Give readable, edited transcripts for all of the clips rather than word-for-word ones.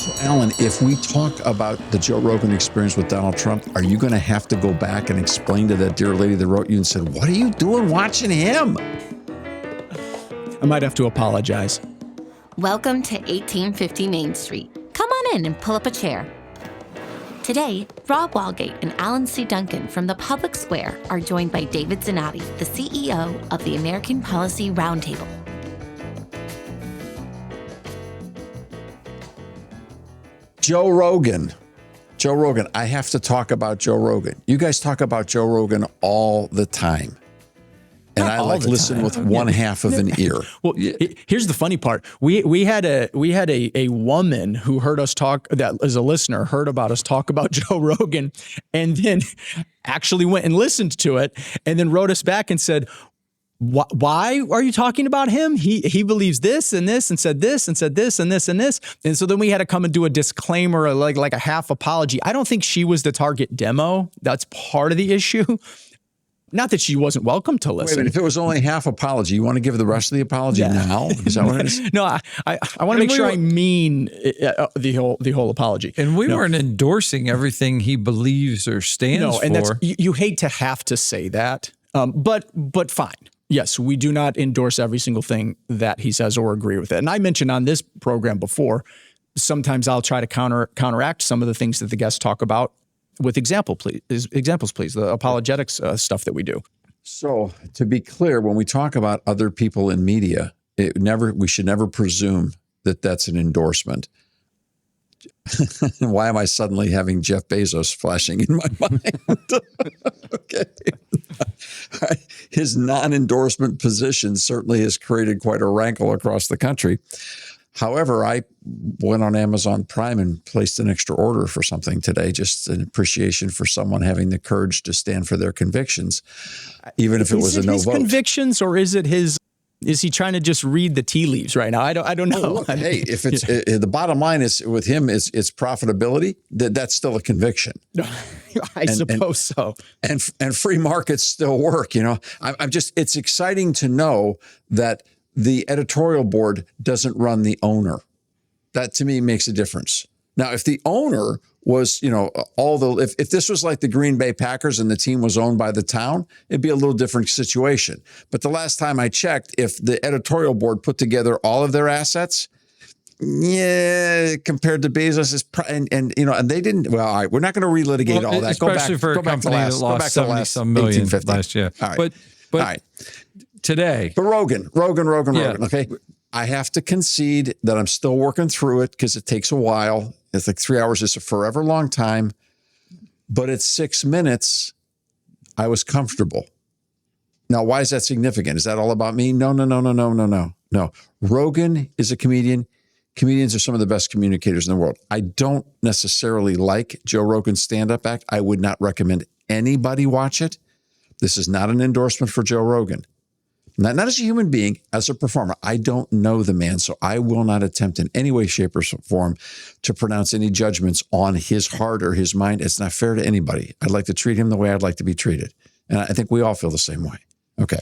So, Alan, if we talk about the Joe Rogan Experience with Donald Trump, are you going to have to go back and explain to that dear lady that wrote you and said, what are you doing watching him? I might have to apologize. Welcome to 1850 Main Street. Come on in and pull up a chair. Today, Rob Walgate and Alan C. Duncan from the Public Square are joined by David Zanotti, the CEO of the American Policy Roundtable. Joe Rogan. I have to talk about Joe Rogan. You guys talk about Joe Rogan all the time. And I listen with one half of an ear. Well, here's the funny part. We had a woman who heard us talk, that as a listener, heard about us talk about Joe Rogan, and then actually went and listened to it, and then wrote us back and said, why are you talking about him? He believes this and this and said this and said this and this and this. And so then we had to come and do a disclaimer, like a half apology. I don't think she was the target demo. That's part of the issue. Not that she wasn't welcome to listen. Wait a minute, if it was only half apology, you want to give the rest of the apology now? Is that what it is? No, I want to make sure I mean the whole apology. And we weren't endorsing everything he believes or stands for. And that's, you hate to have to say that, but fine. Yes, we do not endorse every single thing that he says or agree with it. And I mentioned on this program before, sometimes I'll try to counteract some of the things that the guests talk about with examples, please, the apologetics stuff that we do. So to be clear, when we talk about other people in media, we should never presume that that's an endorsement. Why am I suddenly having Jeff Bezos flashing in my mind? Okay. His non-endorsement position certainly has created quite a rankle across the country. However, I went on Amazon Prime and placed an extra order for something today, just an appreciation for someone having the courage to stand for their convictions, even if it was a no vote. Is it his convictions, or is it his? Is he trying to just read the tea leaves right now? I don't know. Oh, look, hey, if it's the bottom line is with him is it's profitability, that's still a conviction. I suppose so. And free markets still work. You know, it's exciting to know that the editorial board doesn't run the owner. That to me makes a difference. Now, if the owner was, if this was like the Green Bay Packers and the team was owned by the town, it'd be a little different situation. But the last time I checked, if the editorial board put together all of their assets, compared to Bezos, and they didn't. Well, all right, we're not going to relitigate all that. Especially for a company that lost 70-some million last year. All right. But all right. Today. But Rogan, okay? I have to concede that I'm still working through it because it takes a while. It's like 3 hours is a forever long time. But at 6 minutes, I was comfortable. Now, why is that significant? Is that all about me? No. Rogan is a comedian. Comedians are some of the best communicators in the world. I don't necessarily like Joe Rogan's stand-up act. I would not recommend anybody watch it. This is not an endorsement for Joe Rogan. Not as a human being, as a performer. I don't know the man, so I will not attempt in any way, shape, or form to pronounce any judgments on his heart or his mind. It's not fair to anybody. I'd like to treat him the way I'd like to be treated. And I think we all feel the same way. Okay.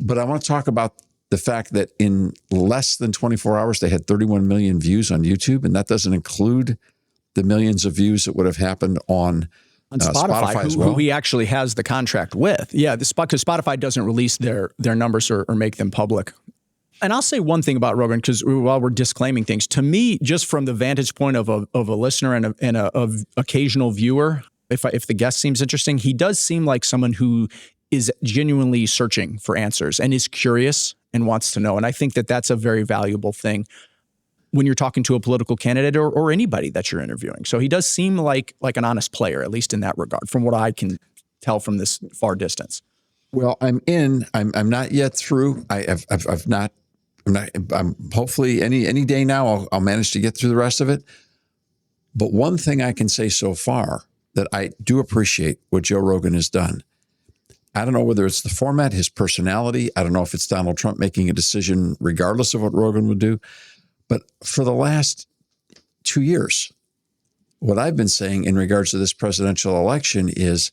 But I want to talk about the fact that in less than 24 hours, they had 31 million views on YouTube, and that doesn't include the millions of views that would have happened on Spotify as well. Who he actually has the contract with. Yeah, because Spotify doesn't release their numbers or make them public. And I'll say one thing about Rogan, because while we're disclaiming things, to me, just from the vantage point of a listener and a occasional viewer, if the guest seems interesting, he does seem like someone who is genuinely searching for answers and is curious and wants to know. And I think that that's a very valuable thing when you're talking to a political candidate or anybody that you're interviewing. So he does seem like an honest player, at least in that regard, from what I can tell from this far distance. Well, I'm not yet through. I'm hopefully any day now I'll manage to get through the rest of it. But one thing I can say so far that I do appreciate what Joe Rogan has done. I don't know whether it's the format, his personality. I don't know if it's Donald Trump making a decision regardless of what Rogan would do. But for the last 2 years, what I've been saying in regards to this presidential election is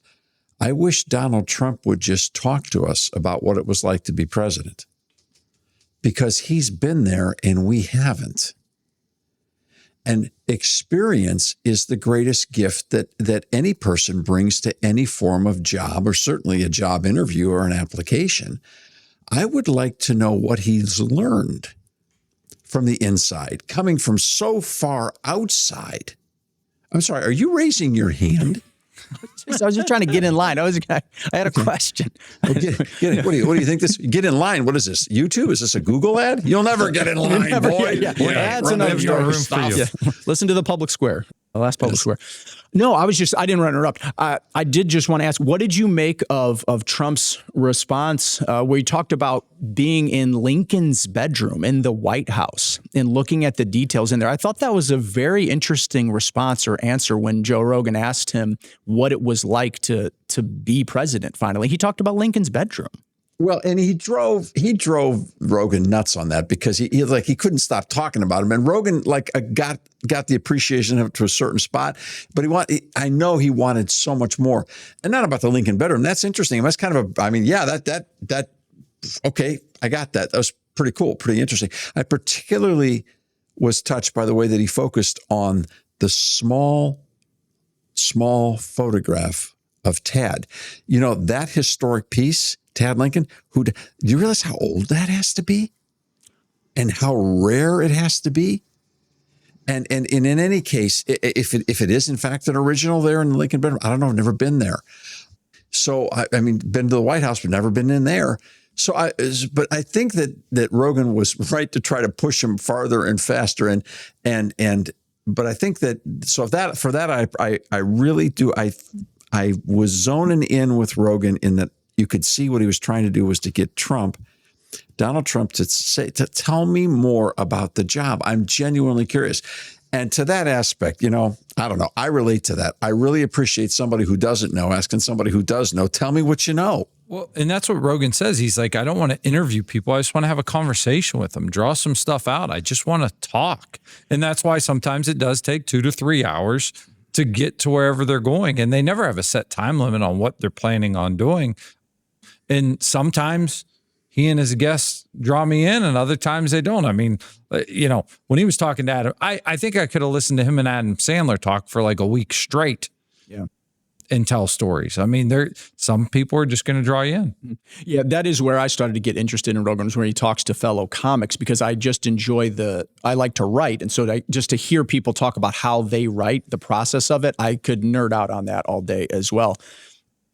I wish Donald Trump would just talk to us about what it was like to be president, because he's been there and we haven't. And experience is the greatest gift that any person brings to any form of job, or certainly a job interview or an application. I would like to know what he's learned from the inside, coming from so far outside. I'm sorry, are you raising your hand? I was just trying to get in line. I had a question. Well, what do you think this? Get in line. What is this? YouTube? Is this a Google ad? You'll never get in line, boy. Ads and other stuff. Yeah. Listen to the public square. The last public square. No, I didn't want to interrupt. I did just want to ask, what did you make of Trump's response where he talked about being in Lincoln's bedroom in the White House and looking at the details in there? I thought that was a very interesting response or answer when Joe Rogan asked him what it was like to be president finally. He talked about Lincoln's bedroom. Well, and he drove Rogan nuts on that because he couldn't stop talking about him. And Rogan got the appreciation of it to a certain spot, but I know he wanted so much more. And not about the Lincoln bedroom. That's interesting. That's kind of okay, I got that. That was pretty cool, pretty interesting. I particularly was touched by the way that he focused on the small photograph of Tad. You know, that historic piece, Tad Lincoln, do you realize how old that has to be? And how rare it has to be? And in any case, if it is in fact an original there in the Lincoln bedroom, I don't know, I've never been there. So, I mean, been to the White House, but never been in there. But I think that Rogan was right to try to push him farther and faster. But I think that, I really do. I was zoning in with Rogan in that you could see what he was trying to do was to get Donald Trump to tell me more about the job. I'm genuinely curious. And to that aspect, I don't know. I relate to that. I really appreciate somebody who doesn't know asking somebody who does know, tell me what you know. Well, and that's what Rogan says. He's like, I don't want to interview people. I just want to have a conversation with them, draw some stuff out. I just want to talk. And that's why sometimes it does take 2 to 3 hours to get to wherever they're going. And they never have a set time limit on what they're planning on doing. And sometimes he and his guests draw me in and other times they don't. I mean, when he was talking to Adam, I think I could have listened to him and Adam Sandler talk for like a week straight. Yeah. And tell stories. I memean, some people are just going to draw you in. Yeah, that is where I started to get interested in Rogan, where he talks to fellow comics, because I just enjoy I like to write. And so just to hear people talk about how they write, the process of it, I could nerd out on that all day as well.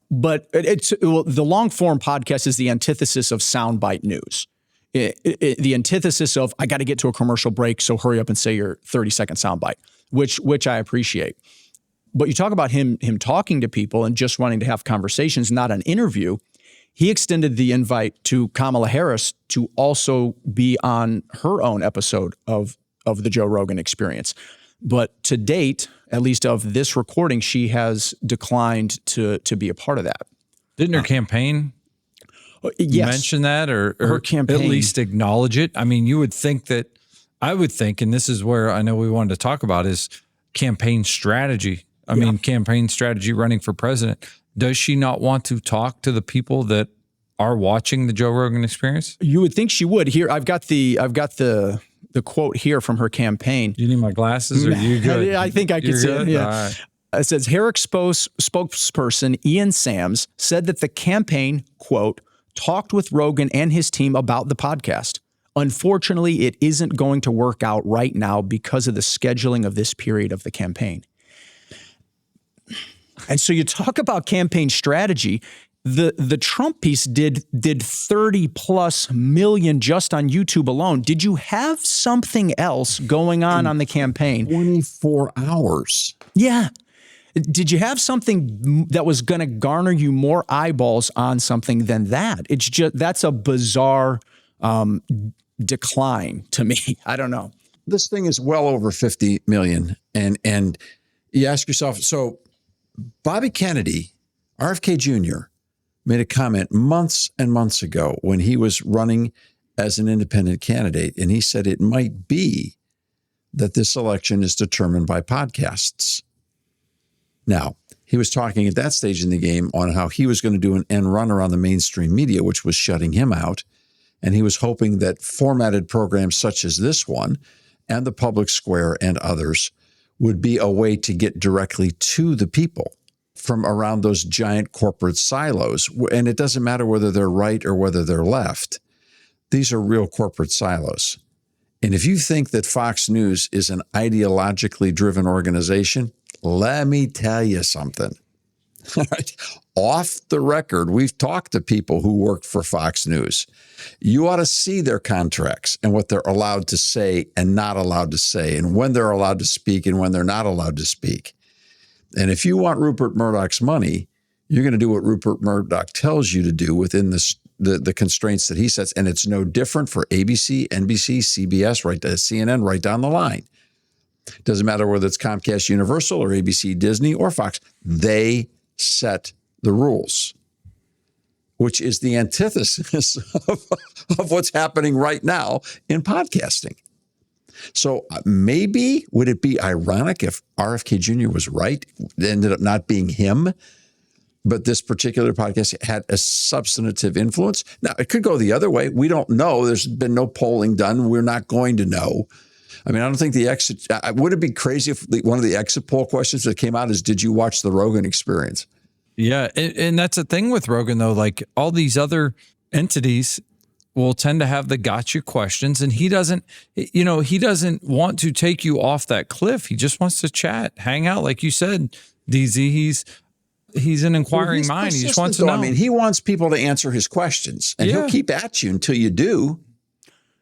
But the long form podcast is the antithesis of soundbite news. The antithesis of, I got to get to a commercial break, so hurry up and say your 30-second soundbite, which I appreciate. But you talk about him talking to people and just wanting to have conversations, not an interview. He extended the invite to Kamala Harris to also be on her own episode of the Joe Rogan Experience. But to date, at least of this recording, she has declined to be a part of that. Didn't her campaign mention that or her campaign, at least acknowledge it? I mean, I would think, and this is where I know we wanted to talk about, is campaign strategy. Campaign strategy running for president. Does she not want to talk to the people that are watching the Joe Rogan Experience? You would think she would. Here, I've got the quote here from her campaign. Do you need my glasses or are you good? I think I can see it. Yeah. All right. It says, Herrick spokesperson Ian Sams said that the campaign, quote, talked with Rogan and his team about the podcast. Unfortunately, it isn't going to work out right now because of the scheduling of this period of the campaign. And so you talk about campaign strategy. The Trump piece did 30 plus million just on YouTube alone. Did you have something else going on the campaign? 24 hours. Yeah. Did you have something that was going to garner you more eyeballs on something than that? It's just, that's a bizarre decline to me. I don't know. This thing is well over 50 million. And you ask yourself, so Bobby Kennedy, RFK Jr., made a comment months and months ago when he was running as an independent candidate. And he said it might be that this election is determined by podcasts. Now, he was talking at that stage in the game on how he was going to do an end run around the mainstream media, which was shutting him out. And he was hoping that formatted programs such as this one and the public square and others would be a way to get directly to the people from around those giant corporate silos. And it doesn't matter whether they're right or whether they're left. These are real corporate silos. And if you think that Fox News is an ideologically driven organization, let me tell you something. All right. Off the record, we've talked to people who worked for Fox News. You ought to see their contracts and what they're allowed to say and not allowed to say, and when they're allowed to speak and when they're not allowed to speak. And if you want Rupert Murdoch's money, you're going to do what Rupert Murdoch tells you to do within the constraints that he sets. And it's no different for ABC, NBC, CBS, right to CNN, right down the line. Doesn't matter whether it's Comcast Universal or ABC Disney or Fox. They set the rules, which is the antithesis of what's happening right now in podcasting. So maybe would it be ironic if RFK Jr. was right? It ended up not being him, but this particular podcast had a substantive influence. Now, it could go the other way. We don't know. There's been no polling done. We're not going to know. I mean, I don't think the exit, would it be crazy if one of the exit poll questions that came out is, did you watch the Rogan Experience? Yeah. And that's the thing with Rogan, though. Like, all these other entities will tend to have the gotcha questions, and he doesn't want to take you off that cliff. He just wants to chat, hang out. Like you said, DZ, he's an inquiring mind. He just wants to know. I mean, he wants people to answer his questions, and he'll keep at you until you do.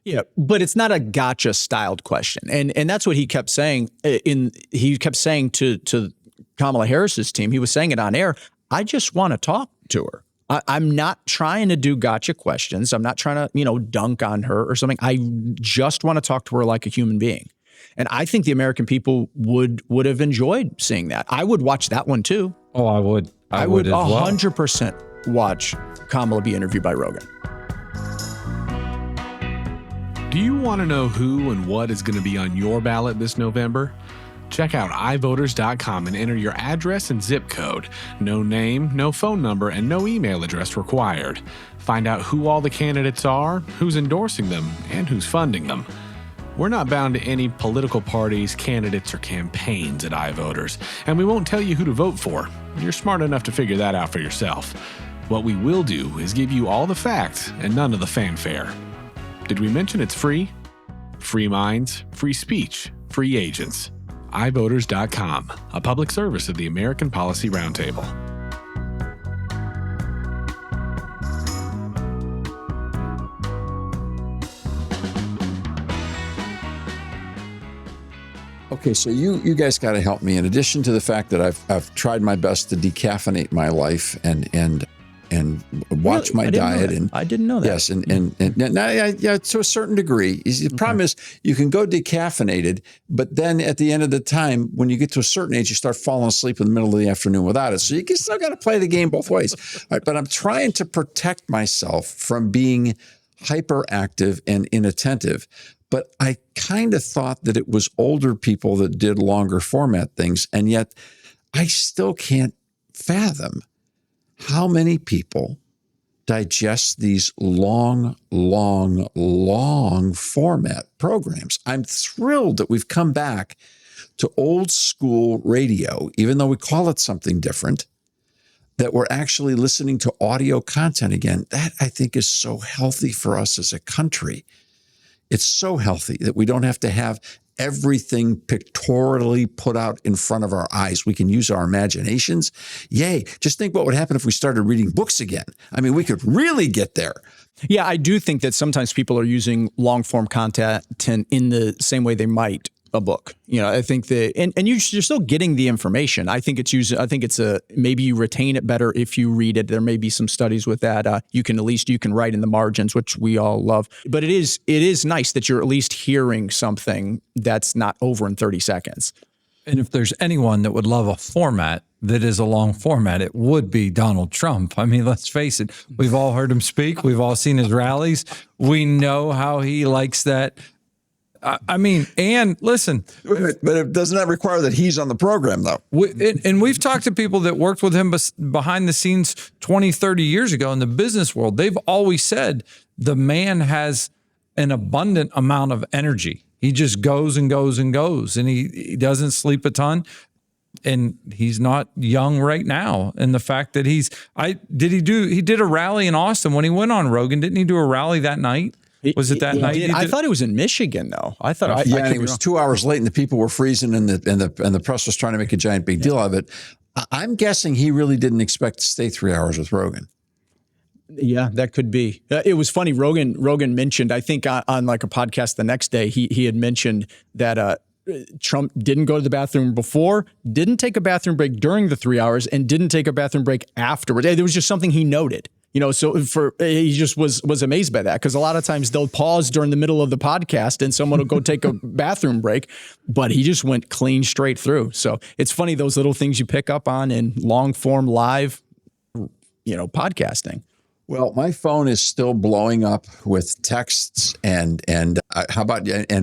Yeah, but it's not a gotcha styled question. And that's what he kept saying he kept saying to Kamala Harris's team. He was saying it on air. I just want to talk to her. I'm not trying to do gotcha questions. I'm not trying to, dunk on her or something. I just want to talk to her like a human being. And I think the American people would have enjoyed seeing that. I would watch that one too. Oh, I would. I would as well. 100% watch Kamala be interviewed by Rogan. Do you want to know who and what is going to be on your ballot this November? Check out ivoters.com and enter your address and zip code. No name, no phone number, and no email address required. Find out who all the candidates are, who's endorsing them, and who's funding them. We're not bound to any political parties, candidates, or campaigns at iVoters, and we won't tell you who to vote for. You're smart enough to figure that out for yourself. What we will do is give you all the facts and none of the fanfare. Did we mention it's free? Free minds, free speech, free agents. iVoters.com, a public service of the American Policy Roundtable. Okay, so you guys got to help me. In addition to the fact that I've tried my best to decaffeinate my life and watch my diet, and I didn't know that. Yes, and to a certain degree. The problem is you can go decaffeinated, but then at the end of the time, when you get to a certain age, you start falling asleep in the middle of the afternoon without it. So you still got to play the game both ways. All right, but I'm trying to protect myself from being hyperactive and inattentive. But I kind of thought that it was older people that did longer format things, and yet I still can't fathom how many people digest these long format programs. I'm thrilled that we've come back to old school radio, even though we call it something different, that we're actually listening to audio content again. That, I think, is so healthy for us as a country. It's so healthy that we don't have to have everything pictorially put out in front of our eyes. We can use our imaginations. Yay. Just think what would happen if we started reading books again. I mean, we could really get there. Yeah, I do think that sometimes people are using long form content in the same way they might a book. I think that, and you're still getting the information. I think maybe you retain it better if you read it. There may be some studies with that. You can write in the margins, which we all love. But it is nice that you're at least hearing something that's not over in 30 seconds. And if there's anyone that would love a format that is a long format, it would be Donald Trump. I mean, let's face it. We've all heard him speak. We've all seen his rallies. We know how he likes that. I mean, and listen. But doesn't that require that he's on the program, though? And we've talked to people that worked with him behind the scenes 20, 30 years ago in the business world. They've always said the man has an abundant amount of energy. He just goes and goes and goes, and he doesn't sleep a ton. And he's not young right now. And the fact that he did a rally in Austin when he went on Rogan. Didn't he do a rally that night? Was it that night? I thought it was in Michigan, though. I thought and it was 2 hours late, and the people were freezing, and the press was trying to make a giant big deal of it. I'm guessing he really didn't expect to stay 3 hours with Rogan. Yeah, that could be. It was funny. Rogan mentioned, I think on like a podcast the next day, he had mentioned that Trump didn't go to the bathroom before, didn't take a bathroom break during the 3 hours, and didn't take a bathroom break afterwards. There was just something he noted. So he just was amazed by that, because a lot of times they'll pause during the middle of the podcast and someone will go take a bathroom break, but he just went clean straight through. So it's funny, those little things you pick up on in long form live, podcasting. Well, my phone is still blowing up with texts and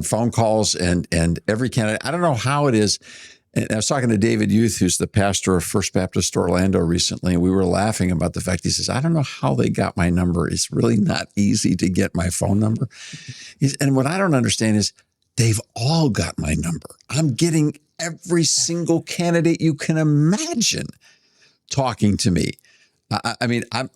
phone calls and every candidate. I don't know how it is. And I was talking to David Youth, who's the pastor of First Baptist Orlando recently, and we were laughing about the fact, he says, I don't know how they got my number. It's really not easy to get my phone number. And what I don't understand is they've all got my number. I'm getting every single candidate you can imagine talking to me. I mean, I'm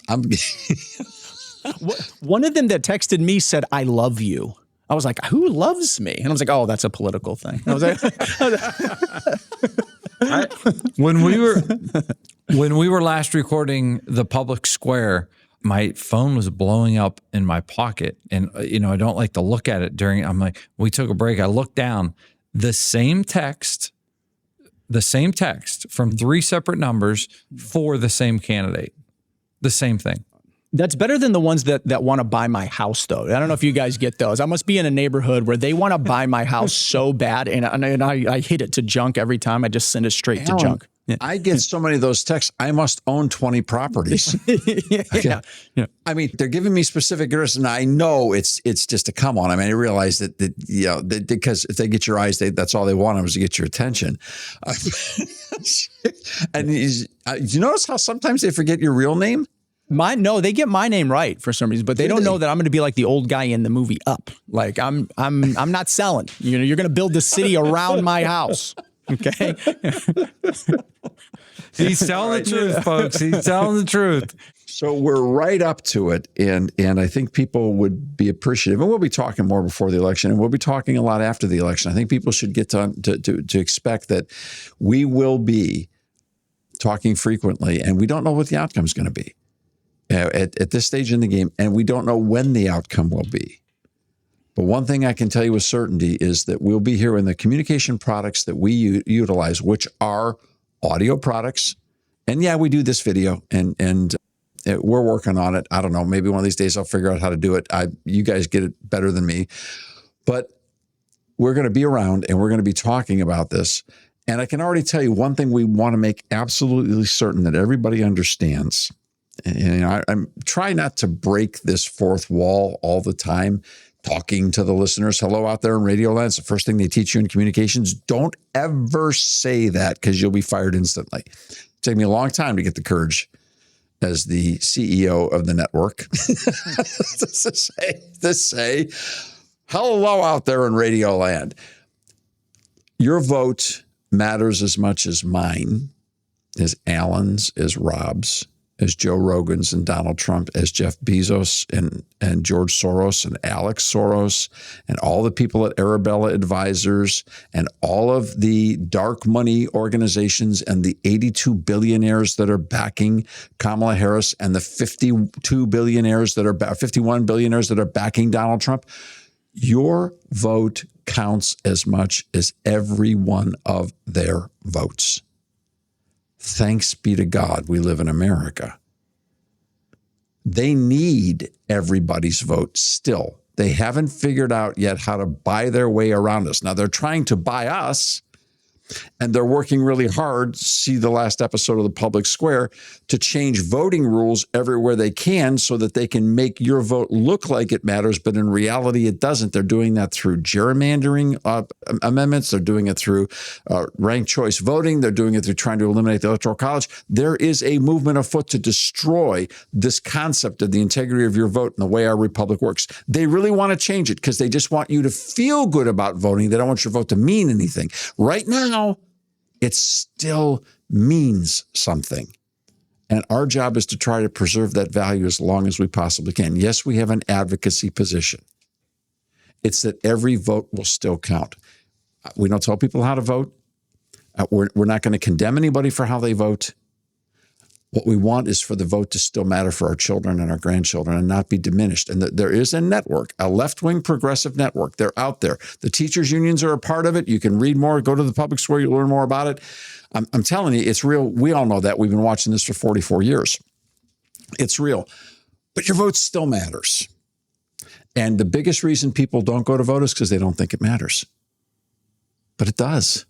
One of them that texted me said, I love you. I was like, who loves me? And I was like, oh, that's a political thing. I was like, when we were last recording the public square, my phone was blowing up in my pocket, and I don't like to look at it during. I'm like, we took a break. I looked down, the same text from 3 separate numbers for the same candidate, the same thing. That's better than the ones that want to buy my house, though. I don't know if you guys get those. I must be in a neighborhood where they want to buy my house so bad, and I hit it to junk every time. I just send it straight to junk. Yeah. I get so many of those texts. I must own 20 properties. Yeah. I mean, they're giving me specific addresses, and I know it's just a come on. I mean, I realize that because if they get your eyes, that's all they want is to get your attention. And you notice how sometimes they forget your real name? No, they get my name right for some reason, but they don't know that I'm going to be like the old guy in the movie Up. Like I'm not selling. You're going to build the city around my house. Okay. He's telling the truth, folks. He's telling the truth. So we're right up to it, and I think people would be appreciative. And we'll be talking more before the election, and we'll be talking a lot after the election. I think people should get to expect that we will be talking frequently, and we don't know what the outcome is going to be at this stage in the game, and we don't know when the outcome will be. But one thing I can tell you with certainty is that we'll be here in the communication products that we utilize, which are audio products. And yeah, we do this video, and we're working on it. I don't know. Maybe one of these days I'll figure out how to do it. You guys get it better than me. But we're going to be around, and we're going to be talking about this. And I can already tell you one thing we want to make absolutely certain that everybody understands. And I'm trying not to break this fourth wall all the time, talking to the listeners. Hello out there in Radio Land. It's the first thing they teach you in communications. Don't ever say that, because you'll be fired instantly. It took me a long time to get the courage as the CEO of the network to say, hello out there in Radio Land. Your vote matters as much as mine, as Alan's, as Rob's, as Joe Rogan's and Donald Trump, as Jeff Bezos and George Soros and Alex Soros and all the people at Arabella Advisors and all of the dark money organizations and the 82 billionaires that are backing Kamala Harris and the 51 billionaires that are backing Donald Trump. Your vote counts as much as every one of their votes. Thanks be to God we live in America. They need everybody's vote still. They haven't figured out yet how to buy their way around us. Now, they're trying to buy us And they're working really hard, see the last episode of The Public Square, to change voting rules everywhere they can so that they can make your vote look like it matters, but in reality it doesn't. They're doing that through gerrymandering amendments. They're doing it through ranked choice voting. They're doing it through trying to eliminate the Electoral College. There is a movement afoot to destroy this concept of the integrity of your vote and the way our republic works. They really want to change it because they just want you to feel good about voting. They don't want your vote to mean anything. Right now, it still means something. And our job is to try to preserve that value as long as we possibly can. Yes, we have an advocacy position. It's that every vote will still count. We don't tell people how to vote. We're not going to condemn anybody for how they vote. What we want is for the vote to still matter for our children and our grandchildren and not be diminished. And there is a network, a left-wing progressive network. They're out there. The teachers' unions are a part of it. You can read more, go to the Public Square, you'll learn more about it. I'm telling you, it's real. We all know that. We've been watching this for 44 years. It's real. But your vote still matters. And the biggest reason people don't go to vote is because they don't think it matters. But it does.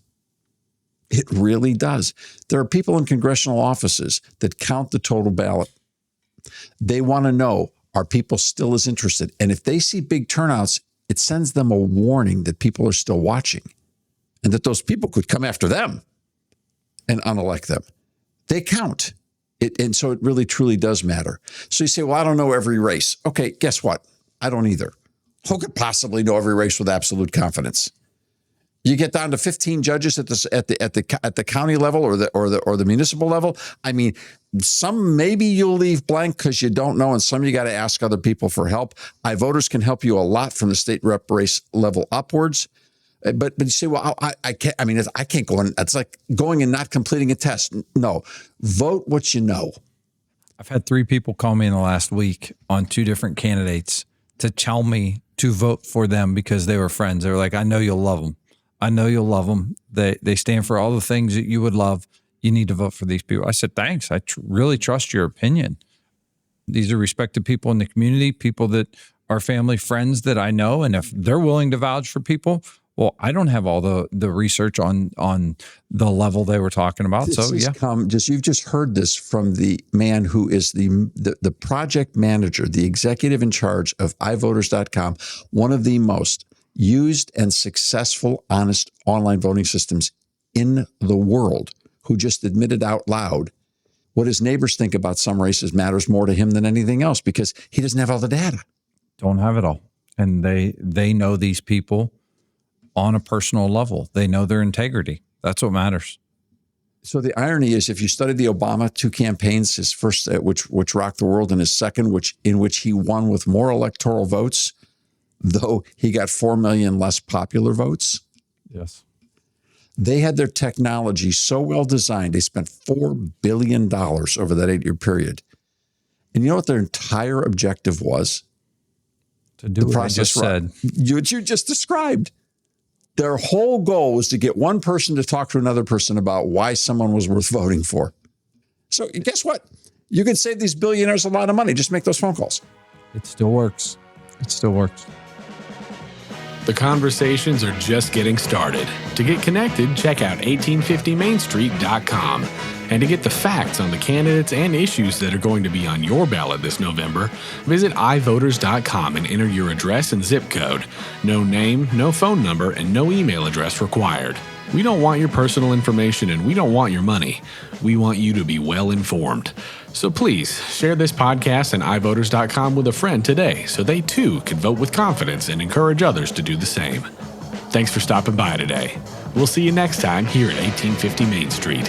It really does. There are people in congressional offices that count the total ballot. They want to know, are people still as interested? And if they see big turnouts, it sends them a warning that people are still watching and that those people could come after them and unelect them. They count. And so it really, truly does matter. So you say, well, I don't know every race. Okay, guess what? I don't either. Who could possibly know every race with absolute confidence? You get down to 15 judges at the county level or the municipal level. I mean, some maybe you'll leave blank because you don't know, and some you got to ask other people for help. iVoters can help you a lot from the state rep race level upwards. But you say, well, I can't. I mean, I can't go in. It's like going and not completing a test. No, vote what you know. I've had 3 people call me in the last week on 2 different candidates to tell me to vote for them because they were friends. They were like, I know you'll love them. I know you'll love them. They stand for all the things that you would love. You need to vote for these people. I said, thanks. I really trust your opinion. These are respected people in the community, people that are family, friends that I know. And if they're willing to vouch for people, well, I don't have all the research on the level they were talking about. You've just heard this from the man who is the project manager, the executive in charge of iVoters.com, one of the most used and successful, honest online voting systems in the world, who just admitted out loud what his neighbors think about some races matters more to him than anything else because he doesn't have all the data. Don't have it all. And they know these people on a personal level. They know their integrity. That's what matters. So the irony is, if you studied the Obama 2 campaigns, his first, which rocked the world, and his second, in which he won with more electoral votes, though he got 4 million less popular votes. Yes. They had their technology so well designed, they spent $4 billion over that 8-year period. And you know what their entire objective was? To do what I just said. What you just described. Their whole goal was to get one person to talk to another person about why someone was worth voting for. So guess what? You can save these billionaires a lot of money. Just make those phone calls. It still works. It still works. The conversations are just getting started. To get connected, check out 1850mainstreet.com. And to get the facts on the candidates and issues that are going to be on your ballot this November, visit iVoters.com and enter your address and zip code. No name, no phone number, and no email address required. We don't want your personal information and we don't want your money. We want you to be well informed. So please share this podcast and iVoters.com with a friend today so they too can vote with confidence and encourage others to do the same. Thanks for stopping by today. We'll see you next time here at 1850 Main Street.